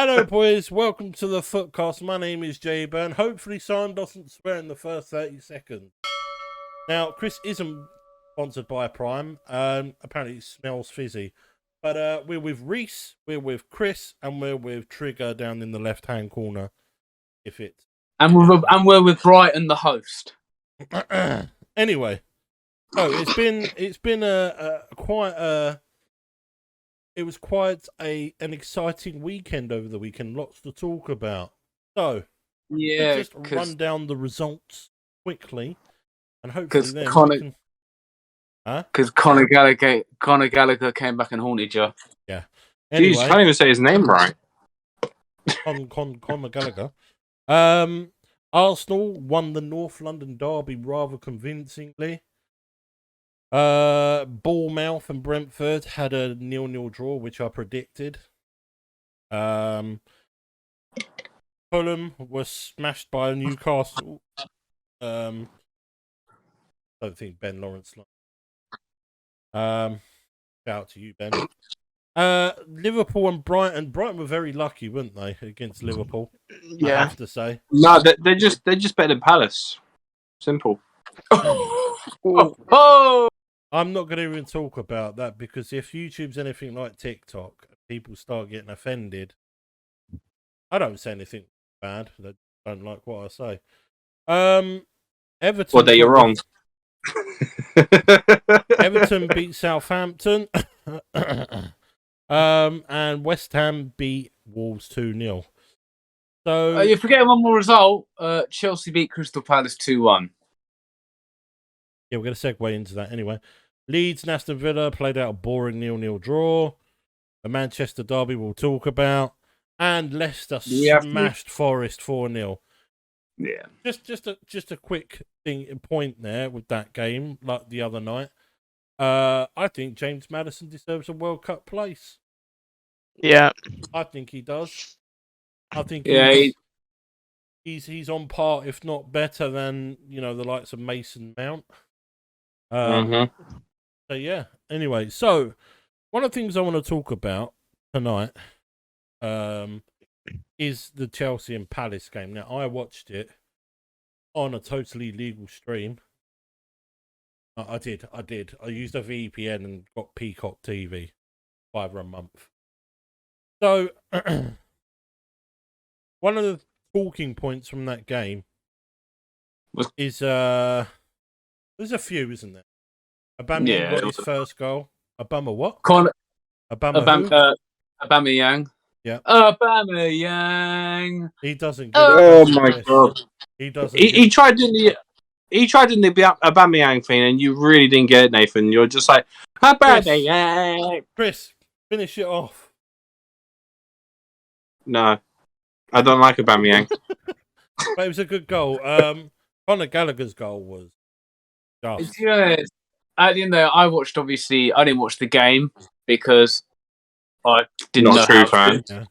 Hello, boys. Welcome to the Footcast. My name is Jayburs. Hopefully, Simon doesn't swear in the first 30 seconds. Now, Chris isn't sponsored by Prime. Apparently, it smells fizzy. But we're with Reese, we're with Chris, and we're with Trigger down in the left-hand corner. If it. And we're with Brighton, the host. Anyway, so it's been it was quite an exciting weekend over the weekend. Lots to talk about. So yeah, let's just run down the results quickly, and hopefully then we can. Because Conor Gallagher came back and haunted you. Yeah. Anyway, jeez, can't even say his name right. Conor Gallagher. Arsenal won the North London derby rather convincingly. Bournemouth and Brentford had a 0-0 draw, which I predicted. Fulham was smashed by Newcastle. Don't think Ben Lawrence. Shout out to you, Ben. Liverpool and Brighton. Brighton were very lucky, weren't they, against Liverpool? Yeah, I have to say. No, they're just better than Palace. Simple. Oh! I'm not going to even talk about that because if YouTube's anything like TikTok, people start getting offended. I don't say anything bad. They don't like what I say. Everton. Well, there you're wrong. Everton beat Southampton. And West Ham beat Wolves 2-0. So you're forgetting one more result. Chelsea beat Crystal Palace 2-1. Yeah, we're going to segue into that anyway. Leeds and Aston Villa played out a boring 0-0 draw. The Manchester derby we'll talk about. And Leicester smashed Forest 4-0. Yeah. Just a quick point there with that game, like the other night. I think James Maddison deserves a World Cup place. Yeah. I think he does. I think he's on par, if not better than, the likes of Mason Mount. So yeah. Anyway, so one of the things I want to talk about tonight is the Chelsea and Palace game. Now, I watched it on a totally legal stream. I did. I used a VPN and got Peacock TV, $5 a month. So, one of the talking points from that game is there's a few, isn't there? Aubameyang got his first goal. Aubameyang what? Aubameyang. Yeah. Aubameyang. He doesn't get Oh my god. He doesn't. He tried doing the Aubameyang thing, and you really didn't get it, Nathan. You're just like Aubameyang. Chris, finish it off. No, I don't like Aubameyang. But it was a good goal. Conor Gallagher's goal was just. At the end there, I didn't watch the game because I didn't know. Not true fan. Yeah.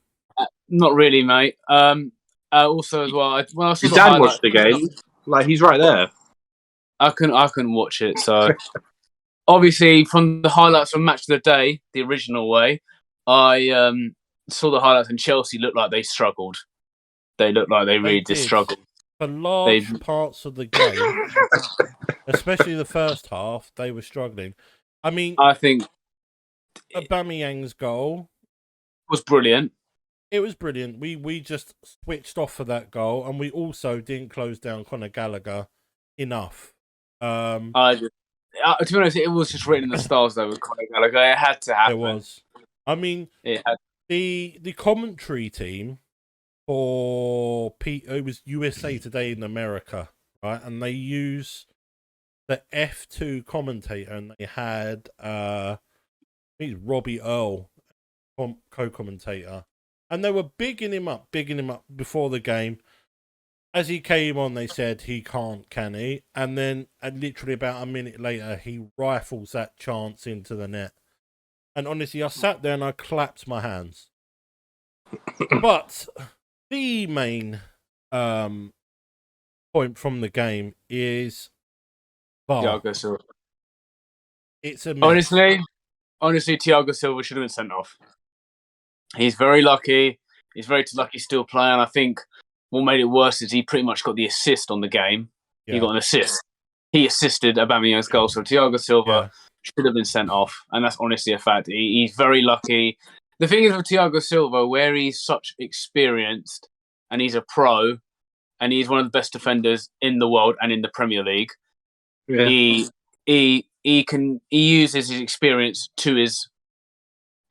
Not really, mate. Also, as well, when I saw his dad watched the game. Like, he's right there. I couldn't watch it. So, obviously, from the highlights from Match of the Day, the original way, I saw the highlights, and Chelsea looked like they struggled. They looked like they really did struggle. For large parts of the game, especially the first half, they were struggling. I mean, I think Aubameyang's goal was brilliant. It was brilliant. We just switched off for that goal, and we also didn't close down Conor Gallagher enough. To be honest, it was just written in the stars though with Conor Gallagher. It had to happen. It was. I mean, the commentary team for it was USA Today in America, right? And they use the F2 commentator, and they had I think it's Robbie Earle, co-commentator. And they were bigging him up before the game. As he came on, they said he can't, can he? And then, literally about a minute later, he rifles that chance into the net. And honestly, I sat there and I clapped my hands. But the main point from the game is VAR. Thiago Silva. It's a mess. Honestly, Thiago Silva should have been sent off. He's very lucky. He's very lucky he's still playing. I think what made it worse is he pretty much got the assist on the game. Yeah. He got an assist. He assisted Aubameyang's goal. So Thiago Silva should have been sent off. And that's honestly a fact. He's very lucky. The thing is with Thiago Silva, where he's such experienced and he's a pro and he's one of the best defenders in the world and in the Premier League, he uses his experience to his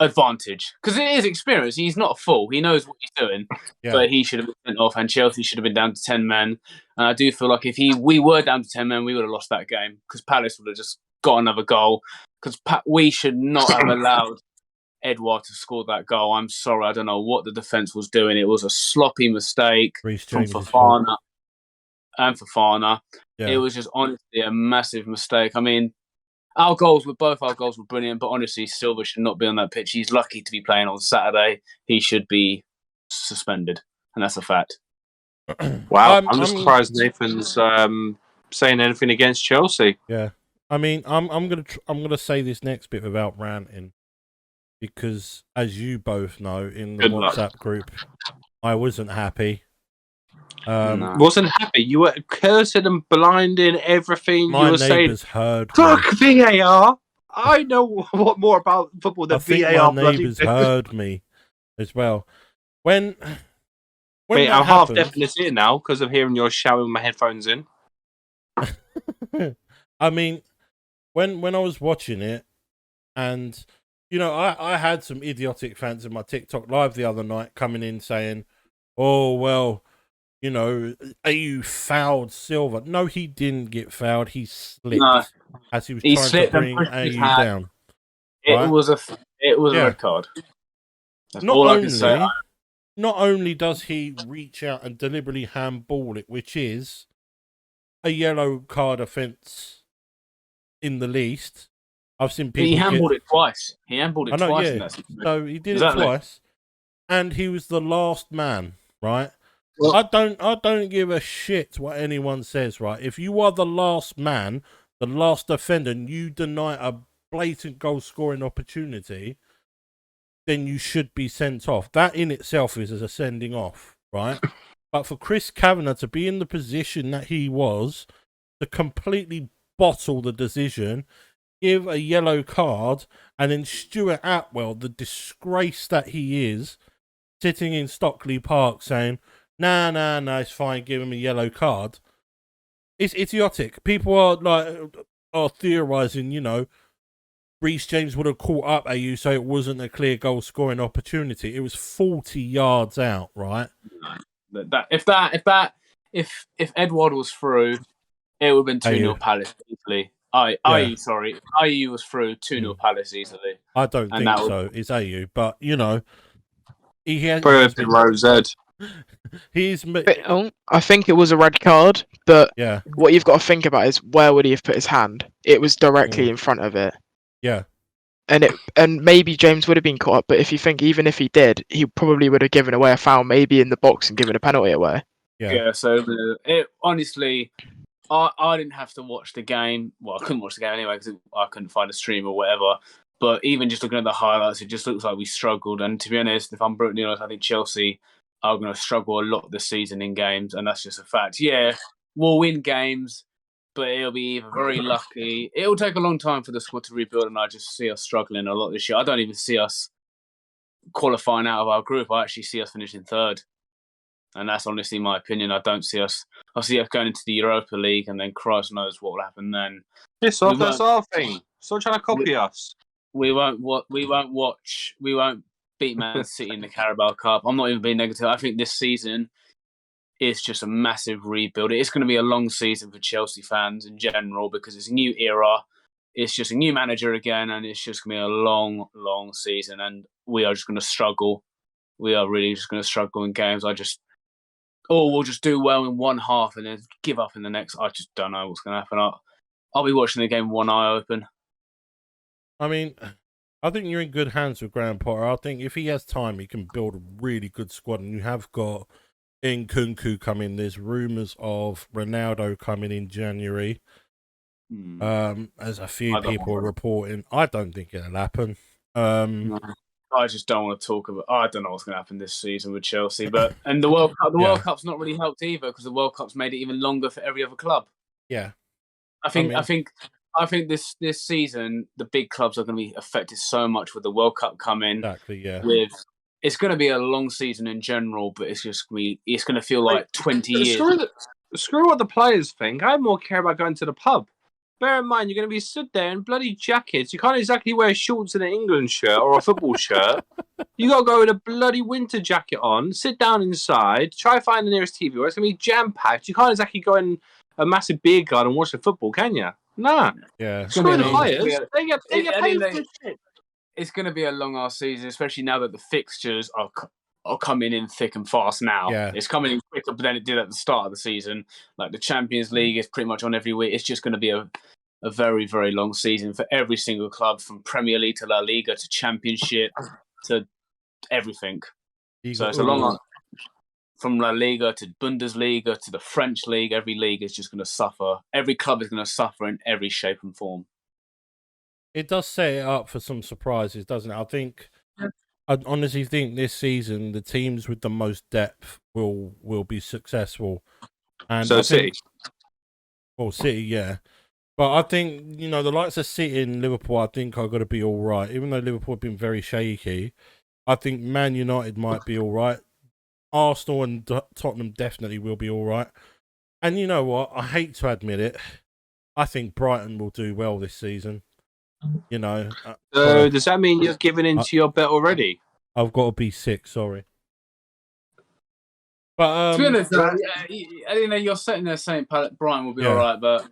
advantage. Because it is experience. He's not a fool. He knows what he's doing. Yeah. But he should have been sent off and Chelsea should have been down to 10 men. And I do feel like if we were down to 10 men, we would have lost that game because Palace would have just got another goal. Because we should not have allowed Edouard to score that goal. I'm sorry, I don't know what the defence was doing. It was a sloppy mistake from Fofana and Fofana. Yeah. It was just honestly a massive mistake. I mean, both our goals were brilliant, but honestly, Silva should not be on that pitch. He's lucky to be playing on Saturday. He should be suspended, and that's a fact. Wow, I'm just surprised Nathan's saying anything against Chelsea. Yeah, I mean, I'm gonna say this next bit without ranting. Because, as you both know, in the WhatsApp group, I wasn't happy. Wasn't happy? You were cursing and blinding everything you were saying. My neighbours heard Fuck me. VAR! I know more about football than VAR. My neighbours heard me as well. When Wait, I'm half deaf in this ear now because of hearing your shouting with my headphones in. I mean, when I was watching it, and... You know, I had some idiotic fans in my TikTok live the other night coming in saying, oh, well, you know, AU fouled Silva. No, he didn't get fouled. He slipped as he was trying to bring AU down. It was a red card. That's all I can say. Not only does he reach out and deliberately handball it, which is a yellow card offence in the least. I've seen people. He handballed it twice. He handballed it twice. Yeah. So he did it twice, and he was the last man, right? Well, I don't give a shit what anyone says, right? If you are the last man, the last defender, and you deny a blatant goal scoring opportunity, then you should be sent off. That in itself is a sending off, right? But for Chris Kavanagh to be in the position that he was, to completely bottle the decision, give a yellow card, and then Stuart Atwell, the disgrace that he is, sitting in Stockley Park saying, nah, it's fine, give him a yellow card. It's idiotic. People are theorising, you know, Reece James would have caught up AU so it wasn't a clear goal scoring opportunity. It was 40 yards out, right? If Edouard was through, it would have been 2-0 Palace easily. IU was through 2-0 Palace easily. I don't think so. It's AU, but you know, he has. I think it was a red card, but what you've got to think about is where would he have put his hand? It was directly in front of it. Yeah. And maybe James would have been caught up, but if you think even if he did, he probably would have given away a foul, maybe in the box, and given a penalty away. Yeah. So honestly. I didn't have to watch the game. Well, I couldn't watch the game anyway because I couldn't find a stream or whatever. But even just looking at the highlights, it just looks like we struggled. And to be honest, if I'm brutally honest, I think Chelsea are going to struggle a lot this season in games. And that's just a fact. Yeah, we'll win games, but it'll be either very lucky. It'll take a long time for the squad to rebuild. And I just see us struggling a lot this year. I don't even see us qualifying out of our group. I actually see us finishing third. And that's honestly my opinion. I don't see us. I see us going into the Europa League, and then Christ knows what will happen then. That's our thing. Stop trying to copy us. We won't beat Man City in the Carabao Cup. I'm not even being negative. I think this season is just a massive rebuild. It's going to be a long season for Chelsea fans in general because it's a new era. It's just a new manager again, and it's just going to be a long, long season. And we are just going to struggle. We are really just going to struggle in games. We'll just do well in one half and then give up in the next. I just don't know what's going to happen. I'll be watching the game with one eye open. I mean, I think you're in good hands with Graham Potter. I think if he has time, he can build a really good squad. And you have got Nkunku coming. There's rumours of Ronaldo coming in January. As a few people are reporting. I don't think it'll happen. I I just don't want to talk about. I don't know what's going to happen this season with Chelsea, and the World Cup. The World Cup's not really helped either because the World Cup's made it even longer for every other club. Yeah, I think this season the big clubs are going to be affected so much with the World Cup coming. Exactly. Yeah. It's going to be a long season in general, but it's going to feel like 20 years. Screw what the players think. I more care about going to the pub. Bear in mind, you're going to be stood there in bloody jackets. You can't exactly wear shorts and an England shirt or a football shirt. You got to go with a bloody winter jacket on, sit down inside, try to find the nearest TV, or it's going to be jam-packed. You can't exactly go in a massive beer garden and watch the football, can you? Nah. Yeah. Screw the players. They get paid for this shit. It's going to be a long-ass season, especially now that the fixtures are coming in thick and fast now. Yeah. It's coming in quicker than it did at the start of the season. Like the Champions League is pretty much on every week. It's just going to be a very, very long season for every single club, from Premier League to La Liga to Championship to everything. So it's a long one. From La Liga to Bundesliga to the French League, every league is just going to suffer. Every club is going to suffer in every shape and form. It does set it up for some surprises, doesn't it? I honestly think this season the teams with the most depth will be successful. And City. City, yeah. But I think, the likes of City and Liverpool, I think are going to be all right. Even though Liverpool have been very shaky, I think Man United might be all right. Arsenal and Tottenham definitely will be all right. And you know what? I hate to admit it. I think Brighton will do well this season. So does that mean you're giving into your bet already? I've got to be sick, sorry. But to be honest, you're sitting there saying Brighton will be all right, but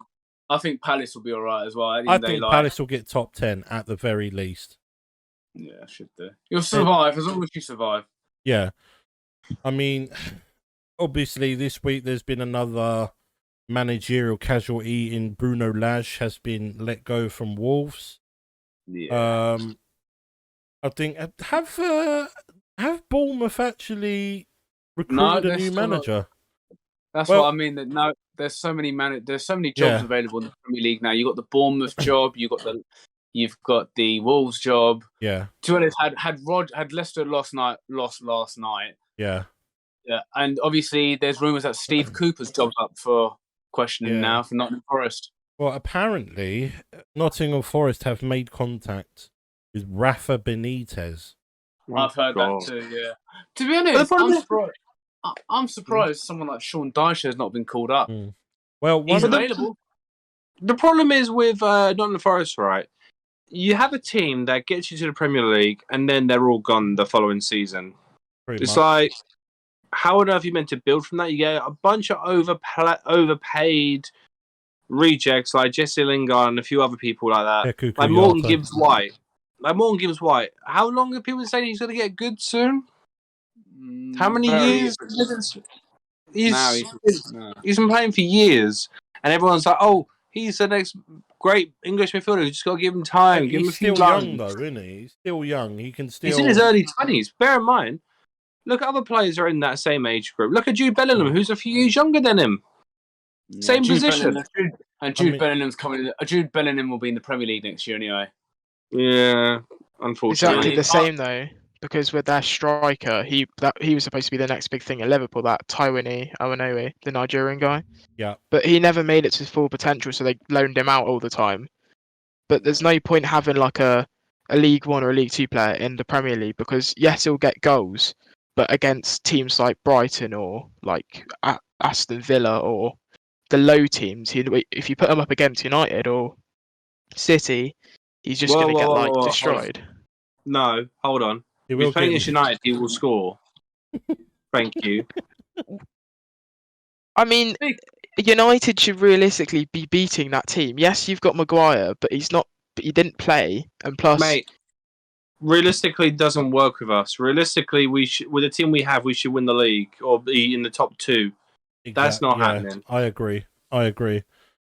I think Palace will be all right as well. I think Palace will get top 10 at the very least. Yeah, should do. You'll survive as long as you survive. Yeah. I mean, obviously this week there's been another managerial casualty in Bruno Lage has been let go from Wolves. Yeah. I think have Bournemouth actually recruited a new manager? That's what I mean. That no, there's so many jobs available in the Premier League now. You got the Bournemouth job. You've got the Wolves job. Yeah. To be honest, had Leicester lost last night. Yeah. Yeah, and obviously there's rumours that Steve Cooper's job's up for questioning now for Nottingham Forest. Well, apparently Nottingham Forest have made contact with Rafa Benitez. I've heard that too. Yeah. To be honest, I'm surprised someone like Sean Dyche has not been called up. Well, he's available. The problem is with Nottingham Forest, right? You have a team that gets you to the Premier League, and then they're all gone the following season. It's like, how on earth are you meant to build from that? You get a bunch of overpaid rejects like Jesse Lingard and a few other people like that. Like Morgan Gibbs-White. How long have people saying he's going to get good soon? How many years? He's been playing for years, and everyone's like, "Oh, he's the next great English midfielder. You just got to give him time. Give him a few young, young, though, isn't he? He's still young. He can still. He's in his early 20s. Bear in mind, look at other players who are in that same age group. Look at Jude Bellingham, who's a few years younger than him. Same position. Jude Bellingham's coming. Jude Bellingham will be in the Premier League next year anyway. Yeah, unfortunately. Exactly the same though, because with their striker, he was supposed to be the next big thing at Liverpool. That Taiwo Awoniyi, the Nigerian guy. Yeah. But he never made it to his full potential, so they loaned him out all the time. But there's no point having like a League One or a League Two player in the Premier League because yes, he'll get goals, but against teams like Brighton or like Aston Villa or the low teams, if you put him up against United or City, he's just going to get destroyed. No, hold on. If he's playing against United, he will score. Thank you. I mean, United should realistically be beating that team. Yes, you've got Maguire, but he's not. But he didn't play, and plus, mate, realistically, it doesn't work with us. Realistically, with the team we have, we should win the league or be in the top two. That's not happening. I agree.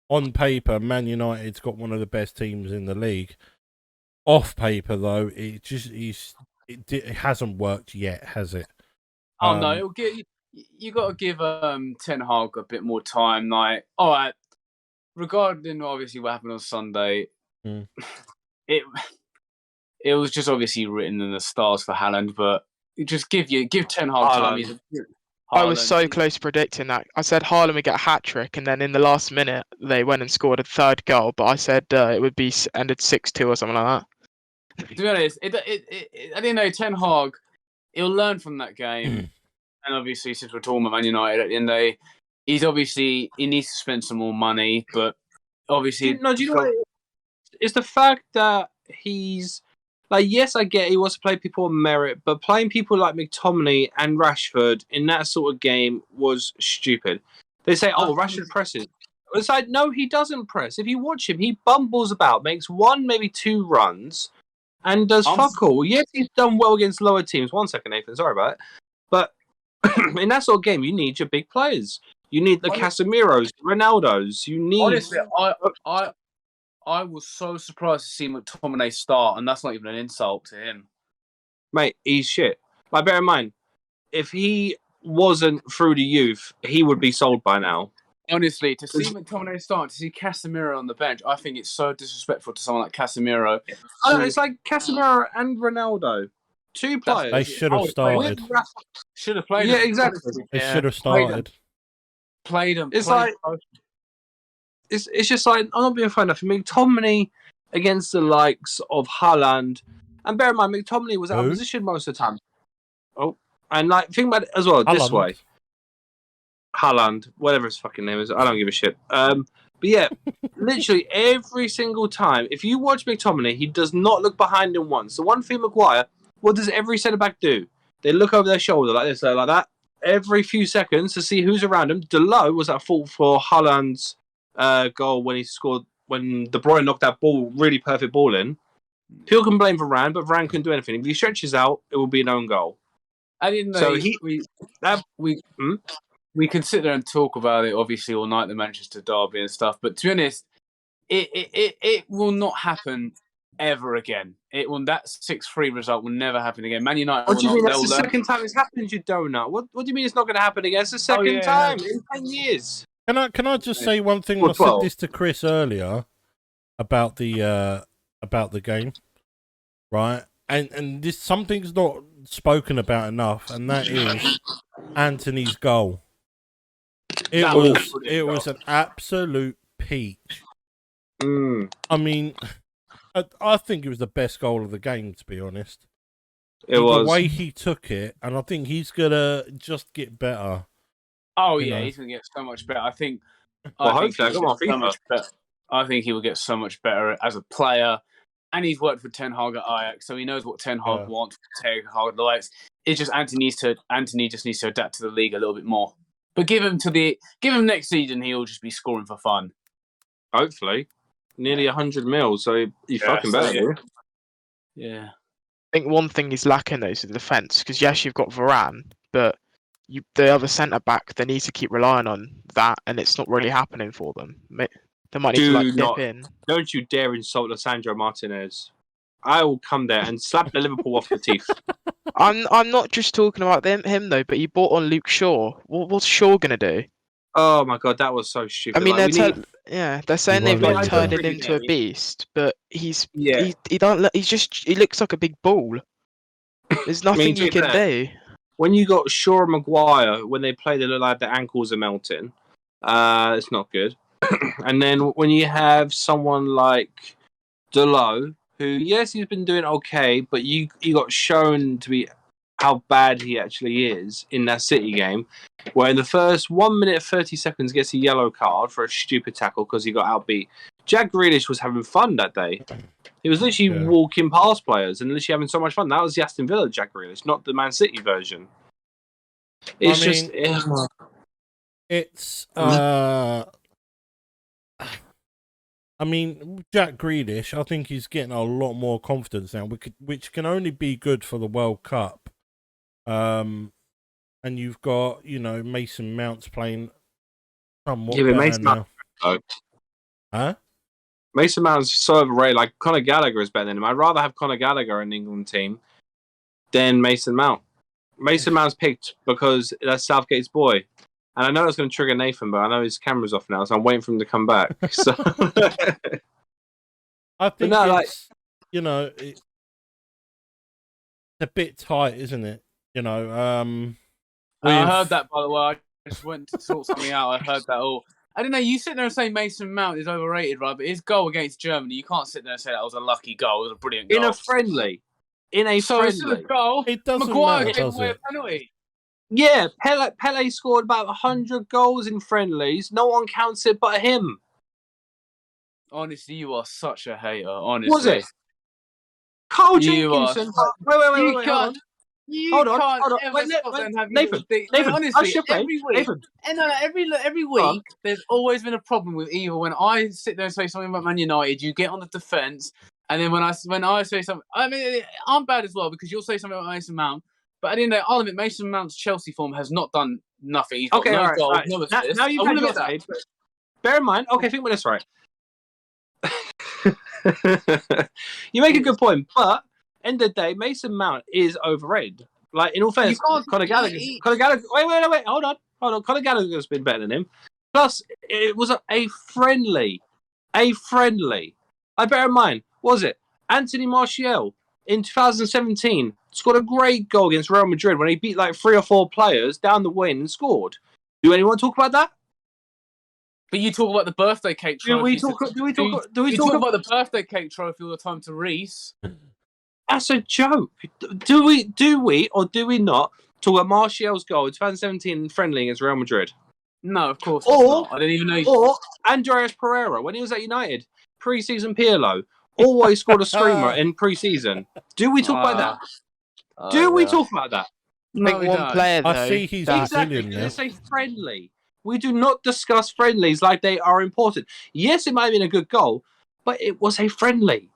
On paper, Man United's got one of the best teams in the league. Off paper, though, it hasn't worked yet, has it? Oh no, you got to give Ten Hag a bit more time. Like, all right, regarding obviously what happened on Sunday, it it was just obviously written in the stars for Haaland, but just give Ten Hag time. I was so close to predicting that. I said Haaland would get a hat-trick, and then in the last minute, they went and scored a third goal, but I said it would be ended 6-2 or something like that. To be honest, I didn't know Ten Hag, he'll learn from that game. And obviously, since we're talking about Man United at the end of the day, he needs to spend some more money, but obviously... Do you know what it's the fact that he's... Like, yes, I get he wants to play people on merit, but playing people like McTominay and Rashford in that sort of game was stupid. They say, Rashford presses. It's like, no, he doesn't press. If you watch him, he bumbles about, makes one, maybe two runs, and does fuck all. Yes, he's done well against lower teams. 1 second, Nathan, sorry about it. But in that sort of game, you need your big players. You need the Casemiros, Ronaldos. You need... Honestly, I was so surprised to see McTominay start, and that's not even an insult to him. Mate, he's shit. Like, bear in mind, if he wasn't through the youth, he would be sold by now. Honestly, to see McTominay start, to see Casemiro on the bench, I think it's so disrespectful to someone like Casemiro. It's like Casemiro and Ronaldo. Two players. They should have started. Should have played them. Yeah, exactly. They should have started. Played them. It's like... It's just like, I'm not being funny enough. McTominay against the likes of Haaland, and bear in mind, McTominay was out of position most of the time. Oh, and like, think about it as well this way. Haaland, whatever his fucking name is, I don't give a shit. But yeah, literally every single time, if you watch McTominay, he does not look behind him once. The one thing Maguire, what does every centre back do? They look over their shoulder like this, like that, every few seconds to see who's around him. Delo was at fault for Haaland's goal when he scored, when De Bruyne knocked that ball, really perfect ball in. People can blame Varane, but Varane couldn't do anything. If he stretches out, it will be an own goal. I didn't know. So we can sit there and talk about it, obviously, all night, the Manchester derby and stuff. But to be honest, it will not happen ever again. That 6-3 result will never happen again. Man United. What do you mean? That's the second time it's happened, you donut. What do you mean it's not going to happen again? It's the second time in 10 years. Can I just say one thing? I said this to Chris earlier about the game, right? And this something's not spoken about enough, and that is Anthony's goal. It was an absolute peach. I mean, I think it was the best goal of the game, to be honest. It was the way he took it, and I think he's gonna just get better. Oh yeah, he's gonna get so much better. I think he will get so much better as a player, and he's worked for Ten Hag at Ajax, so he knows what Ten Hag wants. Ten Hag likes. It's just Anthony just needs to adapt to the league a little bit more. But give him next season, he'll just be scoring for fun. Hopefully, nearly 100 mil. So he fucking better. Yeah. I think one thing he's lacking though is the defence, because yes, you've got Varane, but the other centre back, they need to keep relying on that, and it's not really happening for them. They might need to dip in. Don't you dare insult Lisandro Martinez. I will come there and slap the Liverpool off the teeth. I'm not just talking about him though, but you bought on Luke Shaw. What's Shaw gonna do? Oh my god, that was so stupid. I mean, they're saying they've turned him into a beast, but he looks like a big ball. There's nothing you can do. When you got Shaw and Maguire, when they play, they look like their ankles are melting. It's not good. And then when you have someone like Delo, who, yes, he's been doing okay, but you got shown to be how bad he actually is in that City game, where in the first 1 minute 30 seconds gets a yellow card for a stupid tackle because he got outbeat. Jack Grealish was having fun that day. He was literally walking past players and literally having so much fun. That was the Aston Villa Jack Grealish, not the Man City version. I mean, Jack Grealish, I think he's getting a lot more confidence now, which can only be good for the World Cup. And you've got, Mason Mount's playing somewhat better now. Huh? Mason Mount's so overrated. Like, Conor Gallagher is better than him. I'd rather have Conor Gallagher in the England team than Mason Mount. Mason Mount's picked because that's Southgate's boy. And I know it's going to trigger Nathan, but I know his camera's off now, so I'm waiting for him to come back. So I think a bit tight, isn't it? You know, I heard that, by the way. I just went to sort something out. I heard that all. I don't know. You sit there and say Mason Mount is overrated, right? But his goal against Germany, you can't sit there and say that was a lucky goal. It was a brilliant goal. In a friendly. It's a goal. It doesn't Maguire matter, gave does away it? a penalty. Yeah, Pele scored about 100 goals in friendlies. No one counts it but him. Honestly, you are such a hater. Honestly, Was it? Carl You Jenkinson. Wait, hold on. Wait, Nathan, honestly, every week, there's always been a problem with either when I sit there and say something about Man United, you get on the defence, and then when I say something, I mean, I'm bad as well because you'll say something about Mason Mount, but at the end of the day, I'll admit Mason Mount's Chelsea form has not done nothing. He's got no goals, no assists. Now you've had your say, but bear in mind, okay, think about this right. You make a good point, but end of the day, Mason Mount is overrated. Like, in all fairness, Conor Gallagher. Wait, hold on. Conor Gallagher's been better than him. Plus, it was a friendly. I bear in mind, was it Anthony Martial in 2017 scored a great goal against Real Madrid when he beat like 3 or 4 players down the wing and scored. Do anyone talk about that? But you talk about the birthday cake trophy. Do we talk about the birthday cake trophy all the time to Reece? That's a joke. Do we or do we not talk about Martial's goal in 2017 friendly against Real Madrid? No, of course not. I didn't even know. Or Andreas Pereira when he was at United, pre-season Pirlo, always scored a screamer in pre-season. Do we talk about that? Do we talk about that? No, one player though. I see he's exactly. It's a friendly. We do not discuss friendlies like they are important. Yes, it might have been a good goal, but it was a friendly.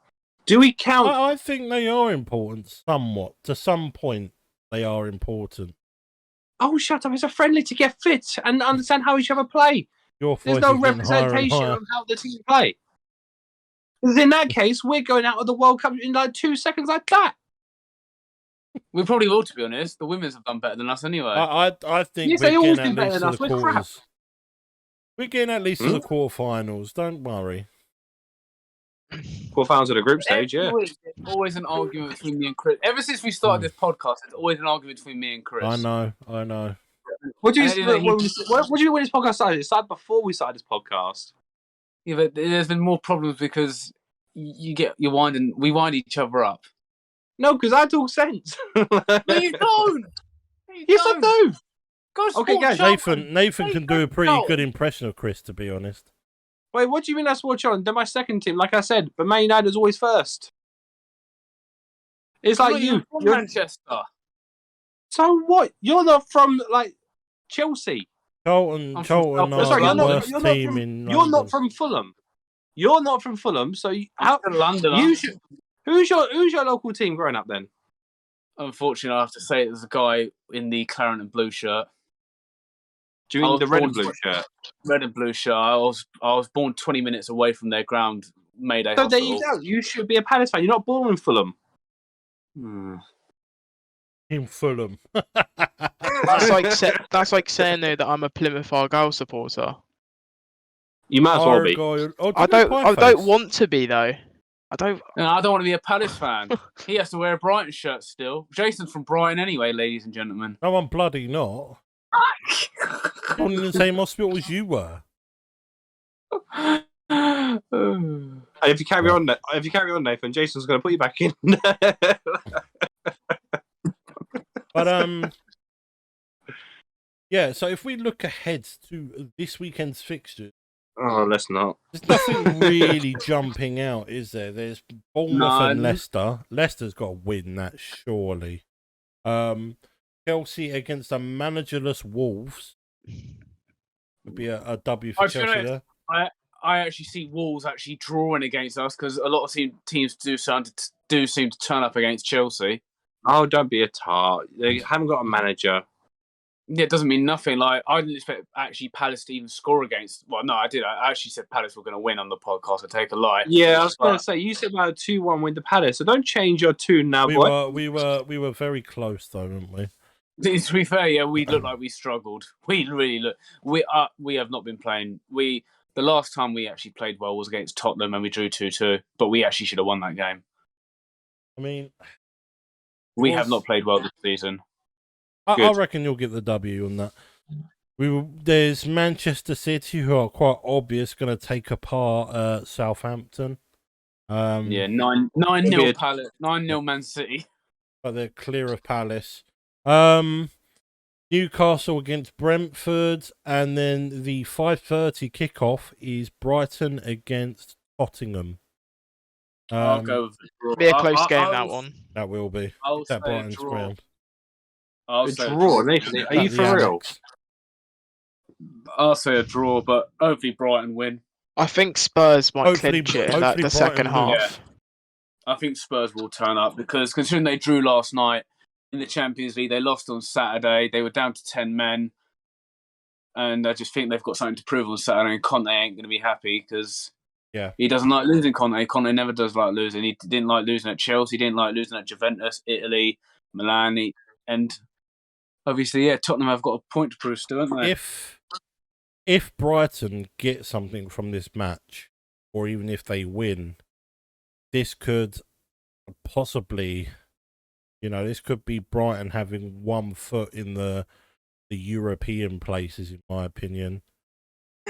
Do we count? I think they are important somewhat. To some point, they are important. Oh, shut up. It's a friendly to get fit and understand how each other play. There's no representation of how the team play. Because in that case, we're going out of the World Cup in like 2 seconds like that. We probably will, to be honest. The women's have done better than us anyway. I think yes, we're always getting do at better least than to us. the We're crap. quarters. We're getting at least to the quarterfinals. Don't worry. Quarterfinals of the group stage, Every week, there's always an argument between me and Chris. Ever since we started this podcast, there's always an argument between me and Chris. I know. What do you mean when this podcast started? It started before we started this podcast. Yeah, but there's been more problems because we wind each other up. No, because I talk sense. No, you don't. Yes, I do. Okay, guys. Nathan can do a pretty good impression of Chris, to be honest. Wait, what do you mean that's what you're on? They're my second team, like I said, but Man United is always first. It's like you're from Manchester. So what? You're not from like Chelsea. Charlton are the worst team in London. You're not from Fulham. You're not from Fulham, so London. Who's your local team growing up then? Unfortunately, I have to say there's a guy in the claret and blue shirt. Do you mean the red and blue shirt? Red and blue shirt. I was born 20 minutes away from their ground, Mayday So Hospital. there you go. You should be a Palace fan. You're not born in Fulham. In Fulham. That's like saying though that I'm a Plymouth Argyle supporter. You might as well be. I don't want to be though. I don't want to be a Palace fan. He has to wear a Brighton shirt still. Jason's from Brighton anyway, ladies and gentlemen. No, I'm bloody not. I'm in the same hospital as you were. If you carry on, Nathan, Jason's going to put you back in. But yeah. So if we look ahead to this weekend's fixtures, let's not. There's nothing really jumping out, is there? There's Bournemouth and Leicester. Leicester's got to win that, surely. Chelsea against a managerless Wolves would be a W for Chelsea there. I actually see Wolves actually drawing against us because a lot of teams do seem to turn up against Chelsea. Oh, don't be a tart. They haven't got a manager. Yeah, it doesn't mean nothing. Like, I didn't expect actually Palace to even score against. Well, no, I did. I actually said Palace were going to win on the podcast. I take a lie. Yeah, I was going to say you said about a 2-1 win to Palace, so don't change your tune now, boy. We were very close though, weren't we? To be fair, yeah, we looked like we struggled. We really look. We have not been playing. The last time we actually played well was against Tottenham and we drew 2-2. But we actually should have won that game. I mean, We have not played well this season. I reckon you'll get the W on that. There's Manchester City, who are quite obvious going to take apart Southampton. 9-0 Palace, 9-0 Man City. But they're clear of Palace. Newcastle against Brentford, and then the 5:30 kickoff is Brighton against Tottenham. I'll go with the draw. Be a close game, that one. That will be. I'll That say Brighton's draw. ground. A draw, Nathan. Are you for real? I'll say a draw, but hopefully Brighton win. I think Spurs might clinch it in the second half. Yeah. I think Spurs will turn up because considering they drew last night in the Champions League, they lost on Saturday. They were down to 10 men. And I just think they've got something to prove on Saturday, and Conte ain't going to be happy because he doesn't like losing. Conte never does like losing. He didn't like losing at Chelsea. He didn't like losing at Juventus, Italy, Milan. And obviously, Tottenham have got a point to prove still, haven't they? If Brighton get something from this match, or even if they win, this could possibly, this could be Brighton having one foot in the European places, in my opinion.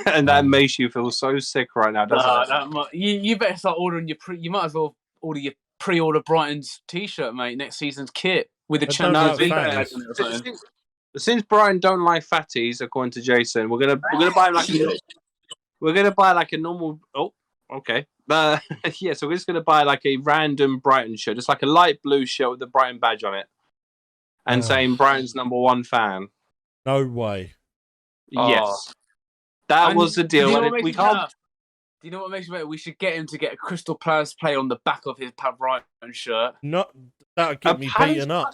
And that makes you feel so sick right now, doesn't it? You better start ordering you might as well order your pre-order Brighton's t-shirt, mate. Next season's kit with the Champions League. Since Brighton don't like fatties, according to Jason, we're gonna buy like a normal. Oh, okay. So we're just gonna buy like a random Brighton shirt, just like a light blue shirt with the Brighton badge on it, and saying Brighton's #1 fan. No way. Yes, that was the deal. Do you know what makes me better? We should get him to get a Crystal Palace player on the back of his Brighton shirt. That would get me beaten up.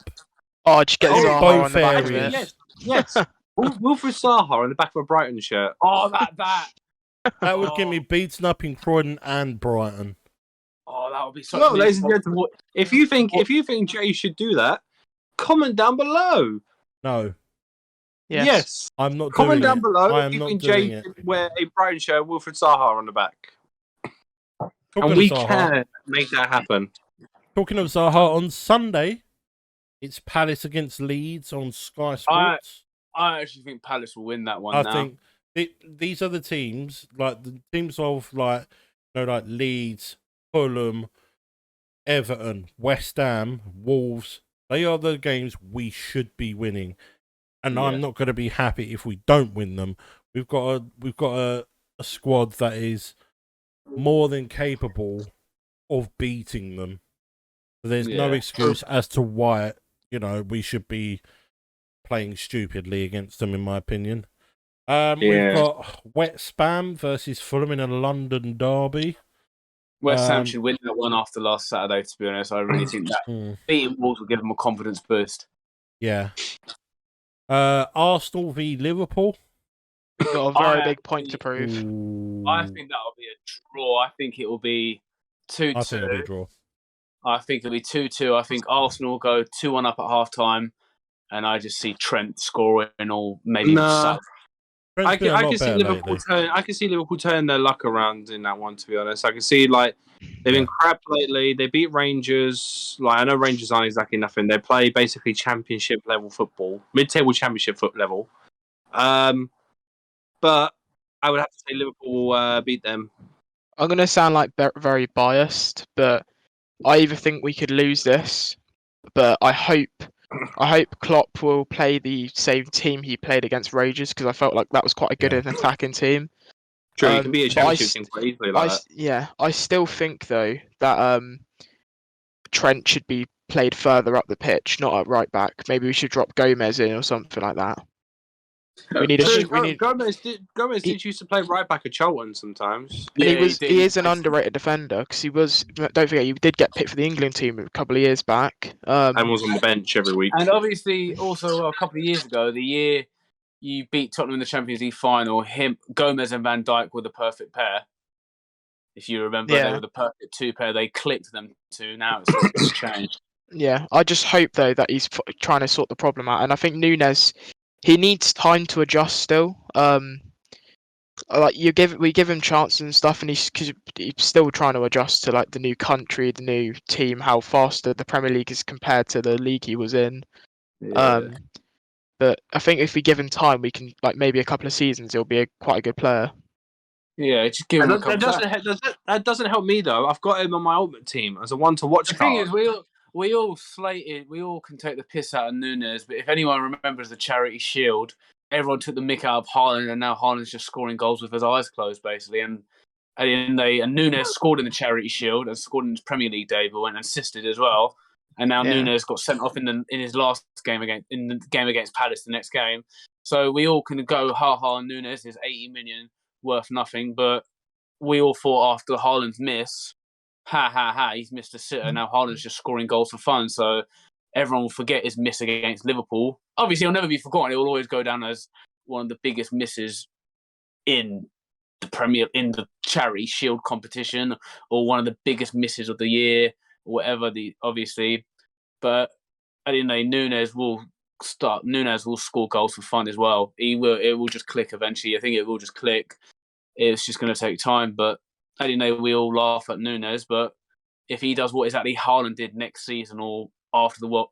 Oh, just get Zaha on the back of it. Yes. Wilfred Zaha on the back of a Brighton shirt. Oh, that. That would get me beaten up in Croydon and Brighton. Oh, that would be so. Well, ladies and gentlemen, if you think Jay should do that, comment down below. No. Yes. I'm not comment doing down it. below I am if you not think doing Jay it. should wear a Brighton shirt with Wilfred Zaha on the back. Talking we of Zaha, can make that happen. Talking of Zaha, on Sunday, it's Palace against Leeds on Sky Sports. I actually think Palace will win that one. I think these are the teams, like the teams of like Leeds, Fulham, Everton, West Ham, Wolves. They are the games we should be winning, and I'm not going to be happy if we don't win them. We've got a squad that is more than capable of beating them. So there's no excuse as to why we should be playing stupidly against them, in my opinion. We've got West Ham versus Fulham in a London derby. West Ham should win that one after last Saturday, to be honest. I really think that beating Wolves will give them a confidence boost. Yeah. Arsenal v Liverpool. We've got a very big point to prove. I think that'll be a draw. I think it will be 2-2. I think it'll be a draw. I think it'll be 2-2. I think Arsenal will go 2-1 up at half-time, and I just see Trent scoring or maybe South. I can see Liverpool turn. I can see Liverpool turn their luck around in that one. To be honest, I can see they've been crap lately. They beat Rangers. I know Rangers aren't exactly nothing. They play basically championship level football, mid-table championship level. But I would have to say Liverpool will beat them. I'm gonna sound like very biased, but I either think we could lose this, but I hope Klopp will play the same team he played against Rangers, because I felt like that was quite a good attacking team. True, it can be a championship team quite easily like that. Yeah, I still think though that Trent should be played further up the pitch, not at right back. Maybe we should drop Gomez in or something like that. Gomez did used to play right back at Charlton sometimes. Yeah, he is an underrated defender, because he was. Don't forget, he did get picked for the England team a couple of years back, and was on the bench every week. And obviously, also a couple of years ago, the year you beat Tottenham in the Champions League final, Gomez and Van Dijk were the perfect pair. If you remember, they were the perfect two pair. They clicked them two. Now it's changed. Yeah, I just hope though that he's trying to sort the problem out, and I think Núñez. He needs time to adjust still. like we give him chances and stuff, and he's still trying to adjust to like the new country, the new team, how fast the Premier League is compared to the league he was in. Yeah. But I think if we give him time, we can like maybe a couple of seasons, he'll be quite a good player. Yeah, just give him a couple. That doesn't help me though. I've got him on my ultimate team as a one to watch. The thing is, we all slated. We all can take the piss out of Nunes, but if anyone remembers the Charity Shield, everyone took the mick out of Haaland, and now Haaland's just scoring goals with his eyes closed, basically. And Nunes scored in the Charity Shield and scored in his Premier League debut, went and assisted as well. And now Nunes got sent off in his last game against Palace the next game. So we all can go Nunes is 80 million worth nothing, but we all thought after Haaland's miss, he's missed a sitter. Now Haaland's just scoring goals for fun. So everyone will forget his miss against Liverpool. Obviously, he'll never be forgotten. It will always go down as one of the biggest misses in the Charity Shield competition, or one of the biggest misses of the year, or whatever. Obviously, but at the end of the day, Nunes will score goals for fun as well. It will just click eventually. I think it will just click. It's just going to take time, but I didn't know we all laugh at Nunes, but if he does what exactly Haaland did next season or after the World,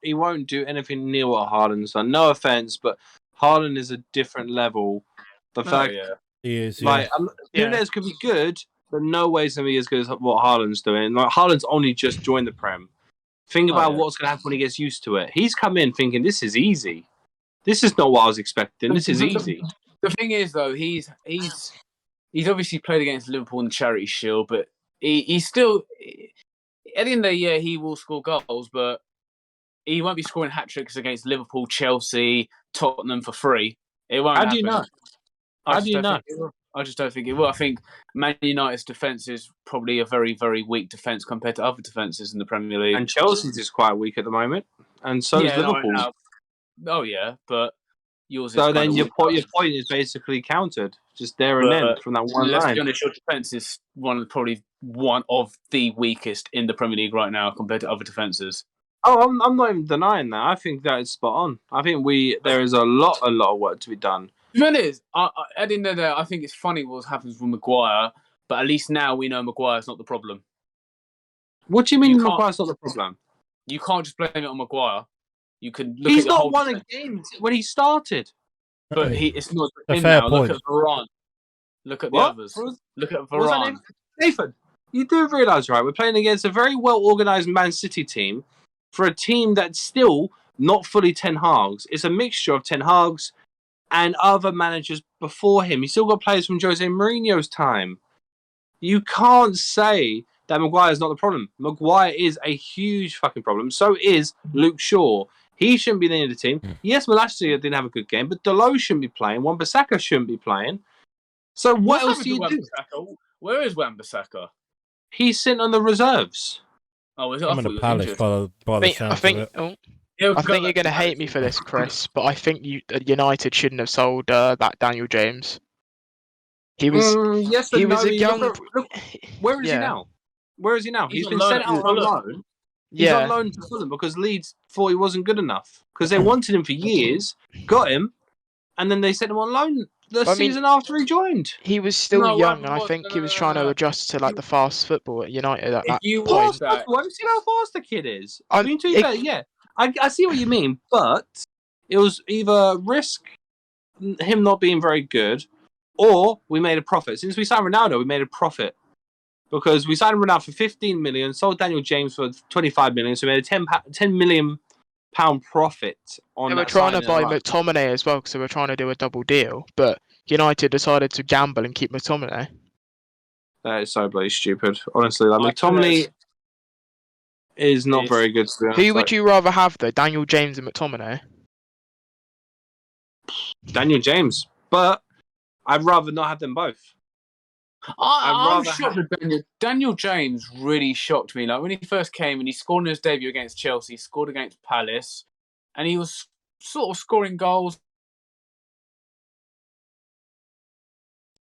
he won't do anything near what Haaland's done. No offense, but Haaland is a different level. He is. Nunes could be good, but no way is going to be as good as what Haaland's doing. Like Haaland's only just joined the Prem. Think about what's going to happen when he gets used to it. He's come in thinking this is easy. This is not what I was expecting. This is easy. The thing is, though, he's obviously played against Liverpool in the Charity Shield, but he's still, at the end of the year, he will score goals, but he won't be scoring hat-tricks against Liverpool, Chelsea, Tottenham for free. It won't happen. How do you know? I just don't think it will. I think Man United's defence is probably a very, very weak defence compared to other defences in the Premier League. And Chelsea's is quite weak at the moment, and so is Liverpool. But yours is. So then your point is basically countered, just there and then from that one line. Let's be honest, your defence is probably one of the weakest in the Premier League right now compared to other defences. Oh, I'm not even denying that. I think that is spot on. I think there is a lot of work to be done. The thing is, at the end of the day, I think it's funny what happens with Maguire, but at least now we know Maguire's not the problem. What do you mean Maguire's not the problem? You can't just blame it on Maguire. You can look He's at not won a game when he started. But it's not a fair point. Look at Varane. Look at the others. Look at Varane. Nathan, you do realise, right? We're playing against a very well-organised Man City team for a team that's still not fully Ten Hag's. It's a mixture of Ten Hag's and other managers before him. You still got players from Jose Mourinho's time. You can't say that Maguire is not the problem. Maguire is a huge fucking problem. So is Luke Shaw. He shouldn't be the end of the team. Yes, Malacia didn't have a good game, but Dalot shouldn't be playing. Wan-Bissaka shouldn't be playing. So what else do you do? Where is Wan-Bissaka? He's sitting on the reserves. Oh, is it? I'm in the Palace by the sound of it. I think you're going to hate me for this, Chris, but I think United shouldn't have sold that Daniel James. He was a young. Look, where is he now? Where is he now? He's been sent out on loan. He's on loan to Fulham because Leeds thought he wasn't good enough because they wanted him for years, got him, and then they sent him on loan the season after he joined. He was still young, and I think he was trying to adjust to like the fast football at United at that point. Have you seen how fast the kid is? I mean, I see what you mean, but it was either risk him not being very good, or we made a profit. Since we signed Ronaldo, we made a profit. Because we signed Ronaldo for 15 million, sold Daniel James for 25 million, so we made a 10 million pound profit on that. We're trying to buy McTominay as well, so we're trying to do a double deal, but United decided to gamble and keep McTominay. That is so bloody stupid. Honestly, McTominay is not very good. To be honest. Who would you rather have, though, Daniel James and McTominay? Daniel James, but I'd rather not have them both. I'm shocked with Daniel James really shocked me. Like when he first came and he scored in his debut against Chelsea, scored against Palace, and he was sort of scoring goals.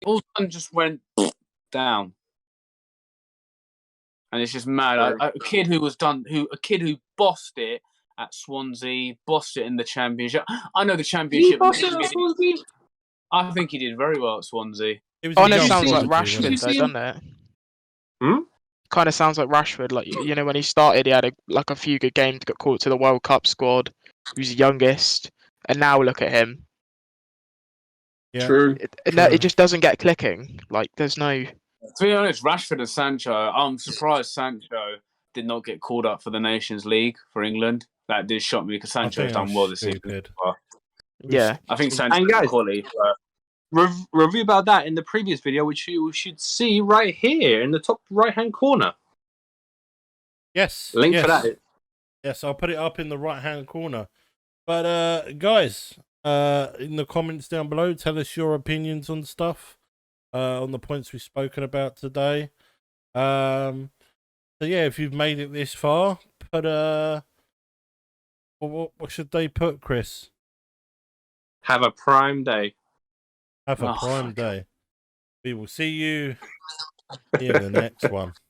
All of a sudden just went down. And it's just mad. A kid who bossed it at Swansea, bossed it in the Championship. I know the Championship. He bossed it at Swansea? I think he did very well at Swansea. Kind of sounds like Swansea, Rashford, though, doesn't it? Hmm? Kind of sounds like Rashford. Like, you know, when he started, he had a few good games, got called to the World Cup squad. He was the youngest, and now look at him. Yeah, True. It just doesn't get clicking. Like, there's no. To be honest, Rashford and Sancho, I'm surprised Sancho did not get called up for the Nations League for England. That did shock me because Sancho has done well this season. Yeah. I think Sancho's quality. Review about that in the previous video, which you should see right here in the top right-hand corner. Yes. Link for that. Yes, I'll put it up in the right-hand corner. But guys, in the comments down below, tell us your opinions on stuff, on the points we've spoken about today. So yeah, if you've made it this far, put what should they put, Chris? Have a prime day. Have a prime day. We will see you in the next one.